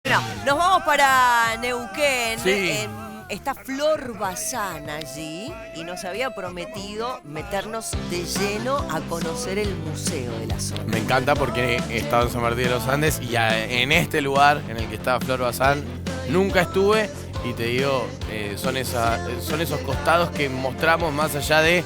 Bueno, nos vamos para Neuquén. Sí. Está Flor Bazán allí y nos había prometido meternos de lleno a conocer el museo de la zona. Me encanta porque he estado en San Martín de los Andes y en este lugar en el que está Flor Bazán nunca estuve y te digo, son esos costados que mostramos más allá de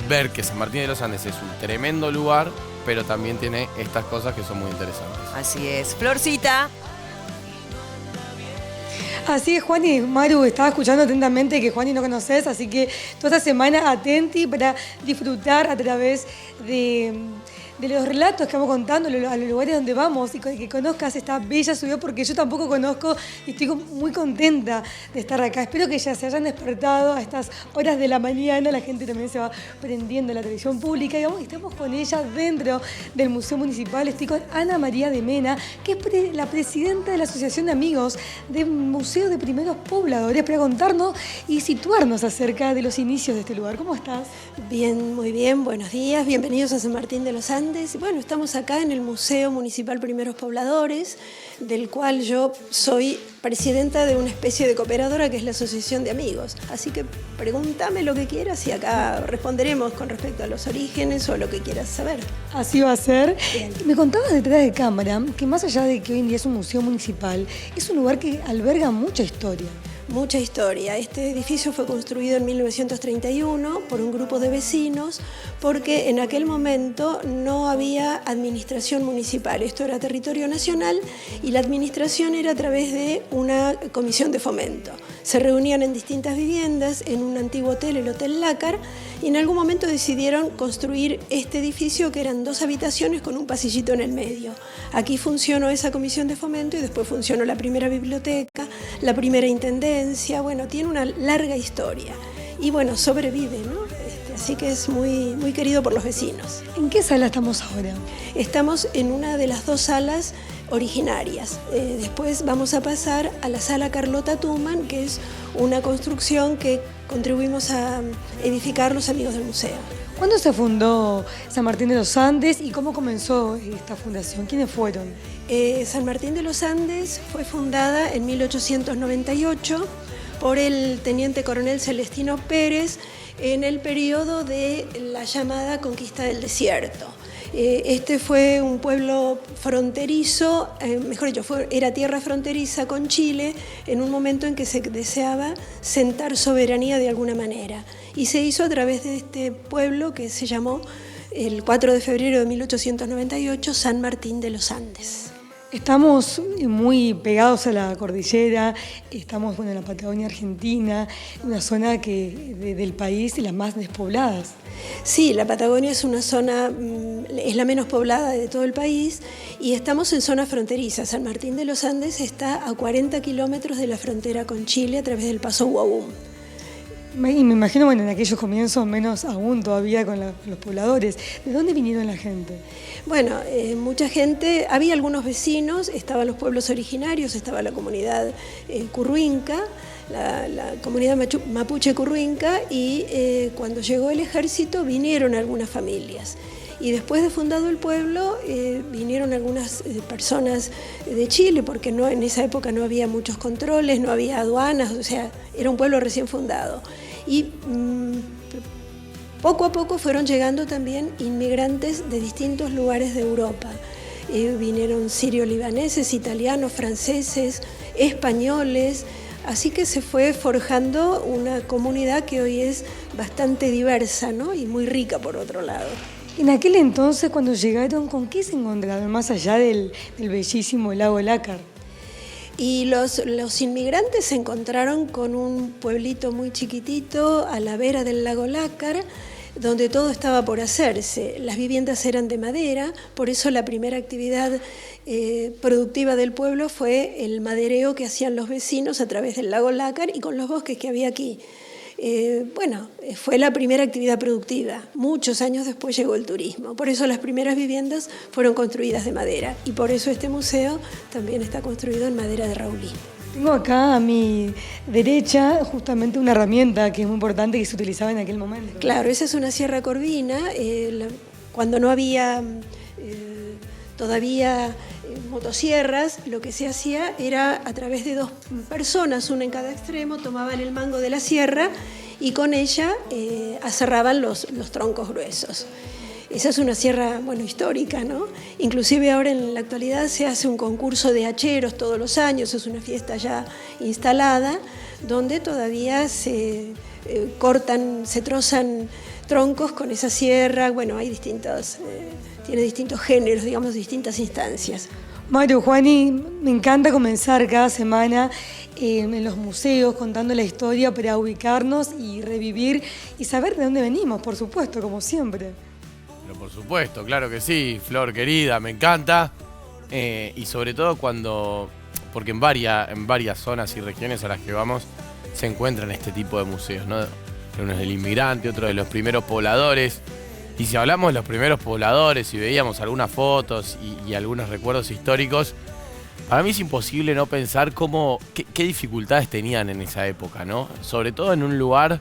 ver que San Martín de los Andes es un tremendo lugar, pero también tiene estas cosas que son muy interesantes. Así es. Florcita. Así es, Juani. Maru, estaba escuchando atentamente que Juani no conoces, así que toda esta semana atenti para disfrutar a través de los relatos que vamos contando, a los lugares donde vamos y que conozcas esta bella ciudad, porque yo tampoco conozco y estoy muy contenta de estar acá. Espero que ya se hayan despertado a estas horas de la mañana, la gente también se va prendiendo la televisión pública y estamos con ella dentro del Museo Municipal. Estoy con Ana María de Mena, que es la presidenta de la Asociación de Amigos del Museo de Primeros Pobladores, para contarnos y situarnos acerca de los inicios de este lugar. ¿Cómo estás? Bien, muy bien, buenos días, bienvenidos a San Martín de los Andes. Bueno, estamos acá en el Museo Municipal Primeros Pobladores, del cual yo soy presidenta de una especie de cooperadora que es la Asociación de Amigos. Así que pregúntame lo que quieras y acá responderemos con respecto a los orígenes o lo que quieras saber. Así va a ser. Bien. Me contabas detrás de cámara que más allá de que hoy en día es un museo municipal, es un lugar que alberga mucha historia. Mucha historia. Este edificio fue construido en 1931 por un grupo de vecinos porque en aquel momento no había administración municipal. Esto era territorio nacional y la administración era a través de una comisión de fomento. Se reunían en distintas viviendas, en un antiguo hotel, el Hotel Lácar, y en algún momento decidieron construir este edificio que eran 2 habitaciones con un pasillito en el medio. Aquí funcionó esa comisión de fomento y después funcionó la primera biblioteca, la primera intendencia. Bueno, tiene una larga historia y bueno, sobrevive, ¿no? Así que es muy, muy querido por los vecinos. ¿En qué sala estamos ahora? Estamos en una de las 2 salas originarias. Después vamos a pasar a la sala Carlota Tuman, que es una construcción que contribuimos a edificar los amigos del museo. ¿Cuándo se fundó San Martín de los Andes y cómo comenzó esta fundación? ¿Quiénes fueron? San Martín de los Andes fue fundada en 1898 por el teniente coronel Celestino Pérez en el periodo de la llamada conquista del desierto. Este fue un pueblo fronterizo, mejor dicho, era tierra fronteriza con Chile en un momento en que se deseaba sentar soberanía de alguna manera. Y se hizo a través de este pueblo que se llamó el 4 de febrero de 1898 San Martín de los Andes. Estamos muy pegados a la cordillera, estamos en la Patagonia Argentina, una zona del país de las más despobladas. Sí, la Patagonia es una zona, es la menos poblada de todo el país y estamos en zona fronteriza. San Martín de los Andes está a 40 kilómetros de la frontera con Chile a través del paso Huaum. Y me imagino, bueno, en aquellos comienzos menos aún todavía con los pobladores. ¿De dónde vinieron la gente? Bueno, mucha gente, había algunos vecinos, estaban los pueblos originarios, estaba la comunidad curruinca, la comunidad mapuche curruinca y cuando llegó el ejército vinieron algunas familias. Y después de fundado el pueblo, vinieron algunas personas de Chile, porque en esa época no había muchos controles, no había aduanas, o sea, era un pueblo recién fundado. Y poco a poco fueron llegando también inmigrantes de distintos lugares de Europa. Vinieron sirio-libaneses, italianos, franceses, españoles. Así que se fue forjando una comunidad que hoy es bastante diversa, ¿no? Y muy rica por otro lado. En aquel entonces, cuando llegaron, ¿con qué se encontraron más allá del bellísimo lago Lácar? Y los inmigrantes se encontraron con un pueblito muy chiquitito a la vera del lago Lácar, donde todo estaba por hacerse. Las viviendas eran de madera, por eso la primera actividad productiva del pueblo fue el madereo que hacían los vecinos a través del lago Lácar y con los bosques que había aquí. Fue la primera actividad productiva. Muchos años después llegó el turismo. Por eso las primeras viviendas fueron construidas de madera y por eso este museo también está construido en madera de raulí. Tengo acá a mi derecha justamente una herramienta que es muy importante que se utilizaba en aquel momento. Claro, esa es una sierra corvina. Cuando no había todavía motosierras, lo que se hacía era a través de 2 personas, una en cada extremo, tomaban el mango de la sierra y con ella aserraban los troncos gruesos. Esa es una sierra, bueno, histórica, ¿no? Inclusive ahora en la actualidad se hace un concurso de hacheros todos los años, es una fiesta ya instalada, donde todavía se cortan, se trozan troncos con esa sierra. Bueno, hay tiene distintos géneros, digamos, distintas instancias. Maru, Juani, me encanta comenzar cada semana en los museos contando la historia para ubicarnos y revivir y saber de dónde venimos, por supuesto, como siempre. Pero por supuesto, claro que sí, Flor querida, me encanta. Y sobre todo porque en varias zonas y regiones a las que vamos se encuentran este tipo de museos, ¿no? Uno es del inmigrante, otro de los primeros pobladores. Y si hablamos de los primeros pobladores y veíamos algunas fotos y algunos recuerdos históricos, para mí es imposible no pensar qué dificultades tenían en esa época, ¿no? Sobre todo en un lugar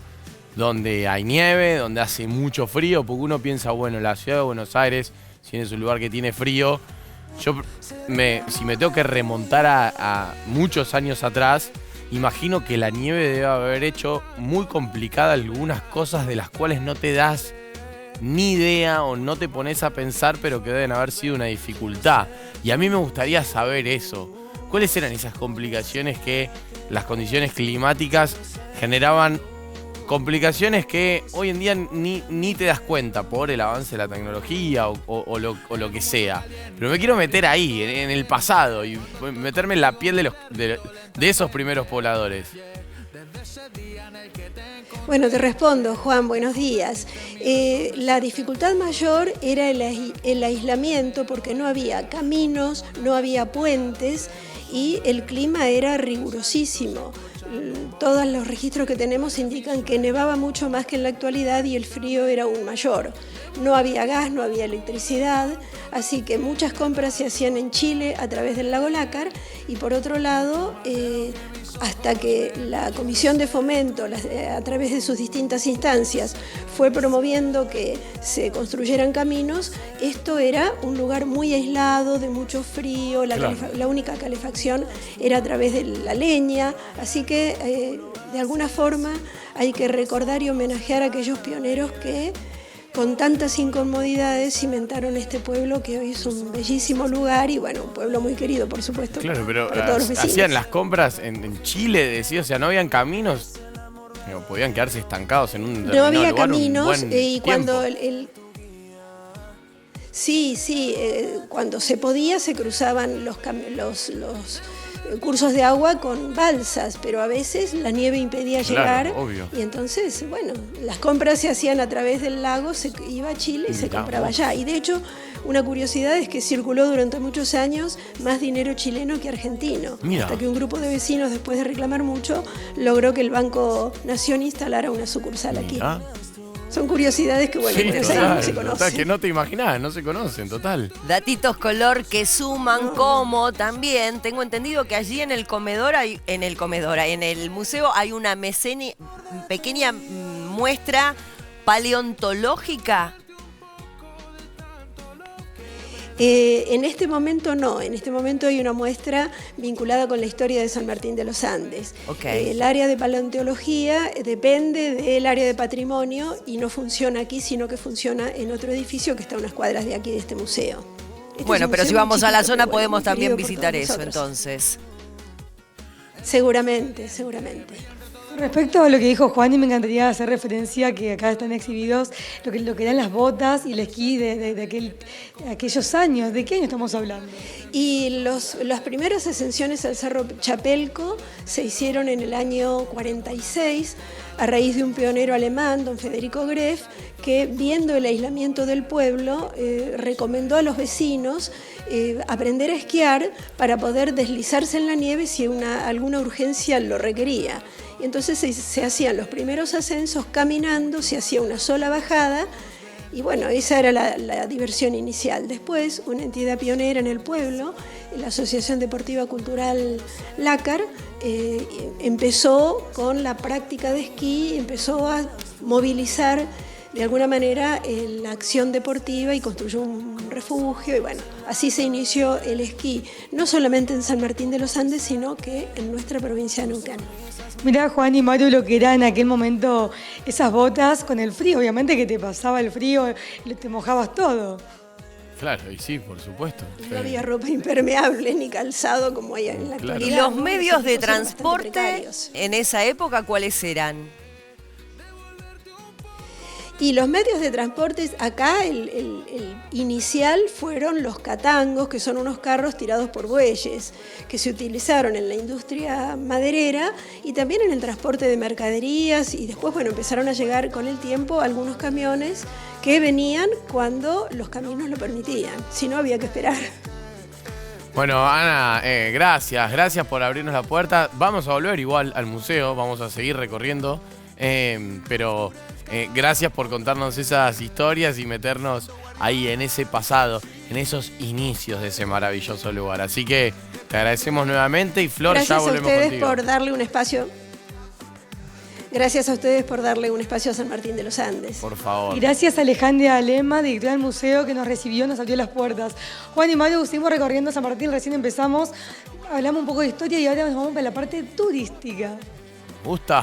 donde hay nieve, donde hace mucho frío, porque uno piensa, bueno, la ciudad de Buenos Aires, si es un lugar que tiene frío, si me tengo que remontar a muchos años atrás, imagino que la nieve debe haber hecho muy complicada algunas cosas de las cuales no te das ni idea o no te pones a pensar, pero que deben haber sido una dificultad. Y a mí me gustaría saber eso. ¿Cuáles eran esas complicaciones que las condiciones climáticas generaban? Complicaciones que hoy en día ni te das cuenta por el avance de la tecnología o lo que sea. Pero me quiero meter ahí, en el pasado, y meterme en la piel de esos primeros pobladores. Bueno, te respondo, Juan, buenos días. La dificultad mayor era el aislamiento, porque no había caminos, no había puentes y el clima era rigurosísimo. Todos los registros que tenemos indican que nevaba mucho más que en la actualidad y el frío era aún mayor. No había gas, no había electricidad, así que muchas compras se hacían en Chile a través del lago Lácar y por otro lado, hasta que la Comisión de Fomento, a través de sus distintas instancias, fue promoviendo que se construyeran caminos, esto era un lugar muy aislado, de mucho frío, la única calefacción era a través de la leña, así que de alguna forma hay que recordar y homenajear a aquellos pioneros que con tantas incomodidades cimentaron este pueblo que hoy es un bellísimo lugar y bueno, un pueblo muy querido, por supuesto. Claro, pero para todos los vecinos. Hacían las compras en Chile, decía, o sea, no habían caminos, podían quedarse estancados en un determinado lugar. No había caminos un buen y cuando tiempo. cuando se podía se cruzaban los cursos de agua con balsas, pero a veces la nieve impedía llegar. Obvio. Y entonces, bueno, las compras se hacían a través del lago, se iba a Chile y se compraba allá. Y de hecho, una curiosidad es que circuló durante muchos años más dinero chileno que argentino. Mira. Hasta que un grupo de vecinos, después de reclamar mucho, logró que el Banco Nación instalara una sucursal aquí. Son curiosidades que, bueno, no se conocen. Total, que no te imaginás, no se conocen, total. Datitos color que suman, como también tengo entendido que allí en el museo hay una pequeña muestra paleontológica. En este momento no, en este momento hay una muestra vinculada con la historia de San Martín de los Andes. Okay. El área de paleontología depende del área de patrimonio y no funciona aquí, sino que funciona en otro edificio que está a unas cuadras de aquí de este museo. Bueno, pero si vamos a la zona podemos también visitar eso entonces. Seguramente. Respecto a lo que dijo Juani, me encantaría hacer referencia a que acá están exhibidos lo que eran las botas y el esquí de aquellos años. ¿De qué año estamos hablando? Y las primeras ascensiones al Cerro Chapelco se hicieron en el año 46 a raíz de un pionero alemán, don Federico Greff, que viendo el aislamiento del pueblo recomendó a los vecinos aprender a esquiar para poder deslizarse en la nieve si alguna urgencia lo requería. Y entonces se hacían los primeros ascensos caminando, se hacía una sola bajada y bueno, esa era la diversión inicial. Después, una entidad pionera en el pueblo, la Asociación Deportiva Cultural Lácar, empezó con la práctica de esquí, empezó a movilizar de alguna manera la acción deportiva y construyó un refugio y bueno, así se inició el esquí, no solamente en San Martín de los Andes, sino que en nuestra provincia de Neuquén. Mirá, Juan y Maru, lo que era en aquel momento esas botas con el frío. Obviamente que te pasaba el frío, te mojabas todo. Claro, y sí, por supuesto. No había ropa impermeable ni calzado como hay en la Claro. actualidad. ¿Y los ¿no? medios de Esos son bastante transporte precarios. en esa época cuáles eran? Y los medios de transporte, acá el inicial fueron los catangos, que son unos carros tirados por bueyes, que se utilizaron en la industria maderera y también en el transporte de mercaderías, y después, bueno, empezaron a llegar con el tiempo algunos camiones que venían cuando los caminos lo permitían, si no había que esperar. Bueno, Ana, gracias por abrirnos la puerta. Vamos a volver igual al museo, vamos a seguir recorriendo, pero gracias por contarnos esas historias y meternos ahí en ese pasado, en esos inicios de ese maravilloso lugar. Así que te agradecemos nuevamente y Flor, Gracias ya a volvemos ustedes contigo. por darle un espacio. Gracias a ustedes por darle un espacio a San Martín de los Andes. Por favor. Y gracias a Alejandra Alema, directora del museo, que nos recibió, nos abrió las puertas. Juan y Maru, seguimos recorriendo San Martín, recién empezamos, hablamos un poco de historia y ahora nos vamos para la parte turística. Gusta.